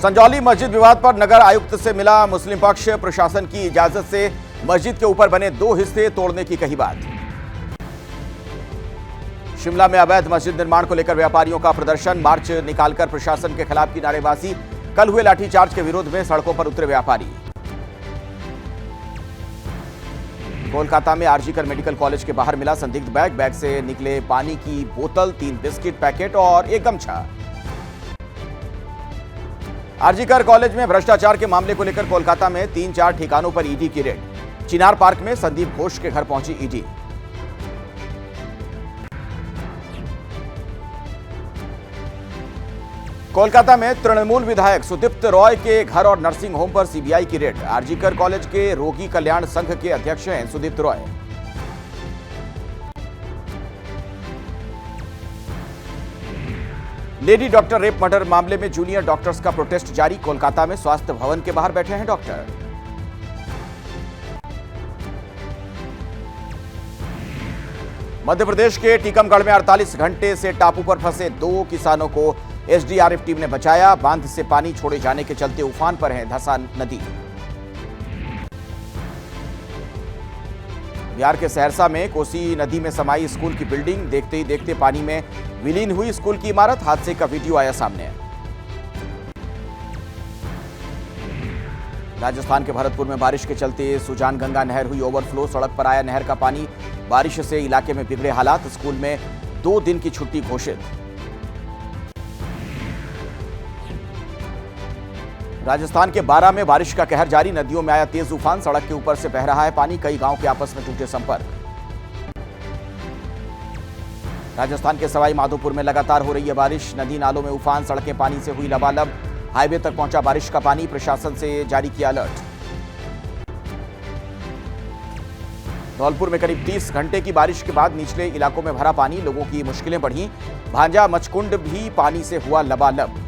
संजौली मस्जिद विवाद पर नगर आयुक्त से मिला मुस्लिम पक्ष। प्रशासन की इजाजत से मस्जिद के ऊपर बने 2 हिस्से तोड़ने की कही बात। शिमला में अवैध मस्जिद निर्माण को लेकर व्यापारियों का प्रदर्शन, मार्च निकालकर प्रशासन के खिलाफ की नारेबाजी। कल हुए लाठीचार्ज के विरोध में सड़कों पर उतरे व्यापारी। कोलकाता में आरजीकर मेडिकल कॉलेज के बाहर मिला संदिग्ध बैग, बैग से निकले पानी की बोतल, 3 बिस्किट पैकेट और एक गमछा। आरजीकर कॉलेज में भ्रष्टाचार के मामले को लेकर कोलकाता में 3-4 ठिकानों पर ईडी की रेड। चिनार पार्क में संदीप घोष के घर पहुंची ईडी। कोलकाता में तृणमूल विधायक सुदीप्त रॉय के घर और नर्सिंग होम पर सीबीआई की रेड। आरजीकर कॉलेज के रोगी कल्याण संघ के अध्यक्ष हैं Sudipta Roy. Lady doctor rape murder मामले में जूनियर डॉक्टर्स का प्रोटेस्ट जारी। कोलकाता में स्वास्थ्य भवन के बाहर बैठे हैं डॉक्टर। मध्य प्रदेश के टीकमगढ़ में 48 घंटे से टापू पर फंसे 2 किसानों को एसडीआरएफ टीम ने बचाया। बांध से पानी छोड़े जाने के चलते उफान पर है धसा नदी। बिहार के सहरसा में कोसी नदी में समाई स्कूल की बिल्डिंग, देखते ही देखते पानी में विलीन हुई स्कूल की इमारत। हादसे का वीडियो आया सामने। राजस्थान के भरतपुर में बारिश के चलते सुजान गंगा नहर हुई ओवरफ्लो, सड़क पर आया नहर का पानी। बारिश से इलाके में बिगड़े हालात, स्कूल में 2 दिन की छुट्टी घोषित। राजस्थान के बारां में बारिश का कहर जारी, नदियों में आया तेज उफान, सड़क के ऊपर से बह रहा है पानी, कई गांव के आपस में टूटे संपर्क। राजस्थान के सवाई माधोपुर में लगातार हो रही है बारिश, नदी नालों में उफान, सड़कें पानी से हुई लबालब। हाईवे तक पहुंचा बारिश का पानी, प्रशासन से जारी किया अलर्ट। धौलपुर में करीब 30 घंटे की बारिश के बाद निचले इलाकों में भरा पानी, लोगों की मुश्किलें बढ़ी। भांजा मचकुंड भी पानी से हुआ लबालब।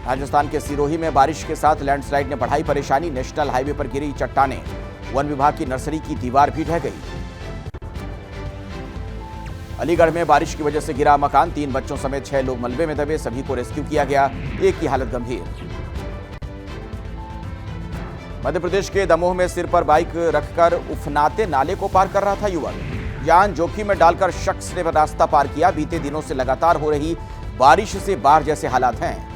राजस्थान के सिरोही में बारिश के साथ लैंडस्लाइड ने बढ़ाई परेशानी, नेशनल हाईवे पर गिरी चट्टानें, वन विभाग की नर्सरी की दीवार भी ढह गई। अलीगढ़ में बारिश की वजह से गिरा मकान, 3 बच्चों समेत 6 लोग मलबे में दबे, सभी को रेस्क्यू किया गया, एक की हालत गंभीर। मध्य प्रदेश के दमोह में सिर पर बाइक रखकर उफनाते नाले को पार कर रहा था युवक, जान जोखिम में डालकर शख्स ने रास्ता पार किया। बीते दिनों से लगातार हो रही बारिश से बाढ़ जैसे हालात हैं।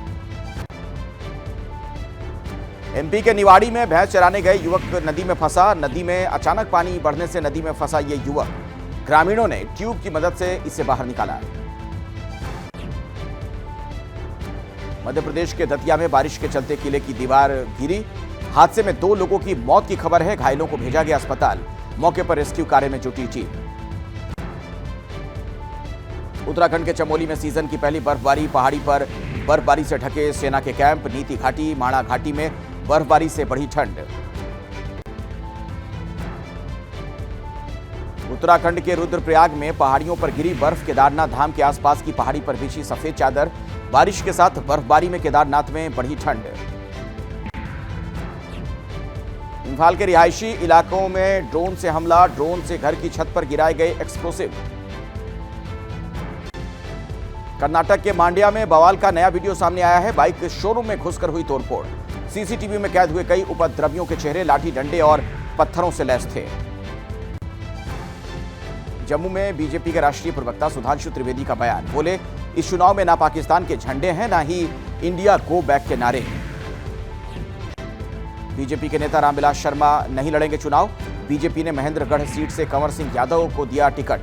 एमपी के निवाड़ी में भैंस चराने गए युवक नदी में फंसा, नदी में अचानक पानी बढ़ने से नदी में फंसा ये युवक, ग्रामीणों ने ट्यूब की मदद से इसे बाहर निकाला। मध्य प्रदेश के दतिया में बारिश के चलते किले की दीवार गिरी, हादसे में 2 लोगों की मौत की खबर है, घायलों को भेजा गया अस्पताल, मौके पर रेस्क्यू कार्य में जुटी टीम। उत्तराखंड के चमोली में सीजन की पहली बर्फबारी, पहाड़ी पर बर्फबारी से ढके सेना के कैंप, नीति घाटी, माणा घाटी में बर्फबारी से बढ़ी ठंड। उत्तराखंड के रुद्रप्रयाग में पहाड़ियों पर गिरी बर्फ, केदारनाथ धाम के आसपास की पहाड़ी पर बिछी सफेद चादर, बारिश के साथ बर्फबारी में केदारनाथ में बढ़ी ठंड। इम्फाल के रिहायशी इलाकों में ड्रोन से हमला, ड्रोन से घर की छत पर गिराए गए एक्सप्लोसिव। कर्नाटक के मांड्या में बवाल का नया वीडियो सामने आया है, बाइक शोरूम में घुसकर हुई तोड़फोड़, सीसीटीवी में कैद हुए कई उपद्रवियों के चेहरे लाठी डंडे और पत्थरों से लैस थे। जम्मू में बीजेपी के राष्ट्रीय प्रवक्ता सुधांशु त्रिवेदी का बयान, बोले इस चुनाव में ना पाकिस्तान के झंडे हैं ना ही इंडिया गो बैक के नारे। बीजेपी के नेता रामविलास शर्मा नहीं लड़ेंगे चुनाव, बीजेपी ने महेंद्रगढ़ सीट से कंवर सिंह यादव को दिया टिकट,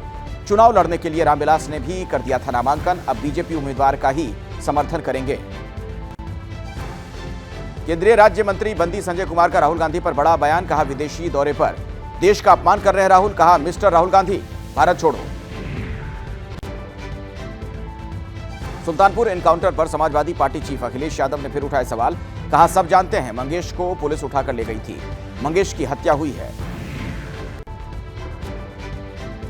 चुनाव लड़ने के लिए रामविलास ने भी कर दिया था नामांकन, अब बीजेपी उम्मीदवार का ही समर्थन करेंगे। केंद्रीय राज्य मंत्री बंदी संजय कुमार का राहुल गांधी पर बड़ा बयान, कहा विदेशी दौरे पर देश का अपमान कर रहे हैं राहुल, कहा मिस्टर राहुल गांधी भारत छोड़ो। सुल्तानपुर एनकाउंटर पर समाजवादी पार्टी चीफ अखिलेश यादव ने फिर उठाए सवाल, कहा सब जानते हैं मंगेश को पुलिस उठाकर ले गई थी, मंगेश की हत्या हुई है।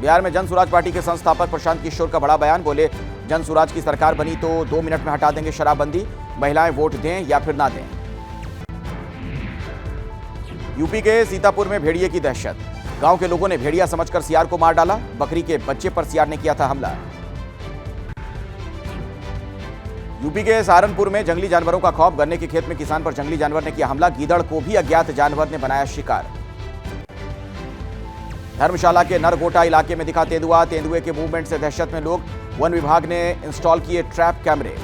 बिहार में जन सुराज पार्टी के संस्थापक प्रशांत किशोर का बड़ा बयान, बोले जन सुराज की सरकार बनी तो 2 मिनट में हटा देंगे शराबबंदी, महिलाएं वोट दें या फिर ना दें। यूपी के सीतापुर में भेड़िए की दहशत, गांव के लोगों ने भेड़िया समझकर सियार को मार डाला, बकरी के बच्चे पर सियार ने किया था हमला। यूपी के सहारनपुर में जंगली जानवरों का खौफ। गन्ने के खेत में किसान पर जंगली जानवर ने किया हमला। गीदड़ को भी अज्ञात जानवर ने बनाया शिकार। धर्मशाला के नरगोटा इलाके में दिखा तेंदुआ। तेंदुए के मूवमेंट से दहशत में लोग। वन विभाग ने इंस्टॉल किए ट्रैप कैमरे।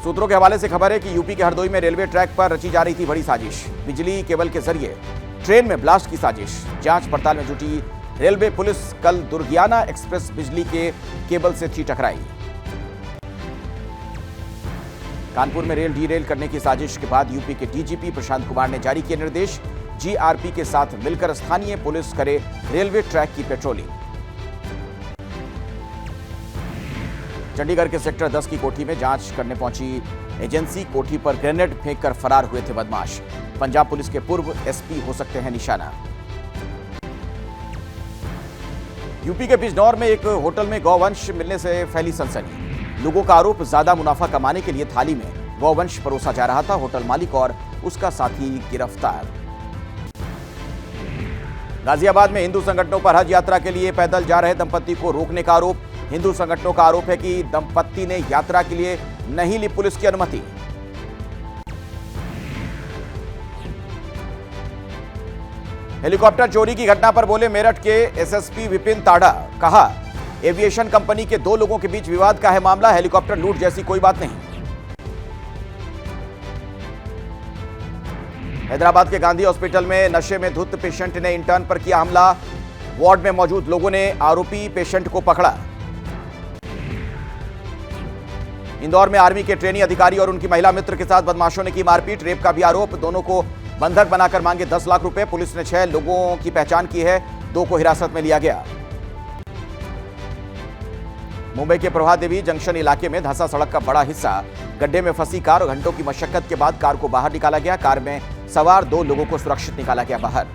सूत्रों के हवाले से खबर है कि यूपी के हरदोई में रेलवे ट्रैक पर रची जा रही थी बड़ी साजिश। बिजली केबल के जरिए ट्रेन में ब्लास्ट की साजिश। जांच पड़ताल में जुटी रेलवे पुलिस। कल दुर्गियाना एक्सप्रेस बिजली के केबल से थी टकराई। कानपुर में रेल डीरेल करने की साजिश के बाद यूपी के डीजीपी प्रशांत कुमार ने जारी किए निर्देश। जीआरपी के साथ मिलकर स्थानीय पुलिस करे रेलवे ट्रैक की पेट्रोलिंग। चंडीगढ़ के सेक्टर 10 की कोठी में जांच करने पहुंची एजेंसी। कोठी पर ग्रेनेड फेंककर फरार हुए थे बदमाश। पंजाब पुलिस के पूर्व एसपी हो सकते हैं निशाना। यूपी के बिजनौर में एक होटल में गौवंश मिलने से फैली सनसनी। लोगों का आरोप ज्यादा मुनाफा कमाने के लिए थाली में गौवंश परोसा जा रहा था। होटल मालिक और उसका साथी गिरफ्तार। गाजियाबाद में हिंदू संगठनों पर हज यात्रा के लिए पैदल जा रहे दंपत्ति को रोकने का आरोप। हिंदू संगठनों का आरोप है कि दंपत्ति ने यात्रा के लिए नहीं ली पुलिस की अनुमति। हेलीकॉप्टर चोरी की घटना पर बोले मेरठ के एसएसपी विपिन ताड़ा। कहा एविएशन कंपनी के 2 लोगों के बीच विवाद का है मामला। हेलीकॉप्टर लूट जैसी कोई बात नहीं। हैदराबाद के गांधी हॉस्पिटल में नशे में धुत पेशेंट ने इंटर्न पर किया हमला। वार्ड में मौजूद लोगों ने आरोपी पेशेंट को पकड़ा। इंदौर में आर्मी के ट्रेनी अधिकारी और उनकी महिला मित्र के साथ बदमाशों ने की मारपीट। रेप का भी आरोप। दोनों को बंधक बनाकर मांगे 10 लाख रुपए। पुलिस ने 6 लोगों की पहचान की है। 2 को हिरासत में लिया गया। मुंबई के प्रभात देवी जंक्शन इलाके में धंसा सड़क का बड़ा हिस्सा गड्ढे में फंसी कार। घंटों की मशक्कत के बाद कार को बाहर निकाला गया। कार में सवार 2 लोगों को सुरक्षित निकाला गया बाहर।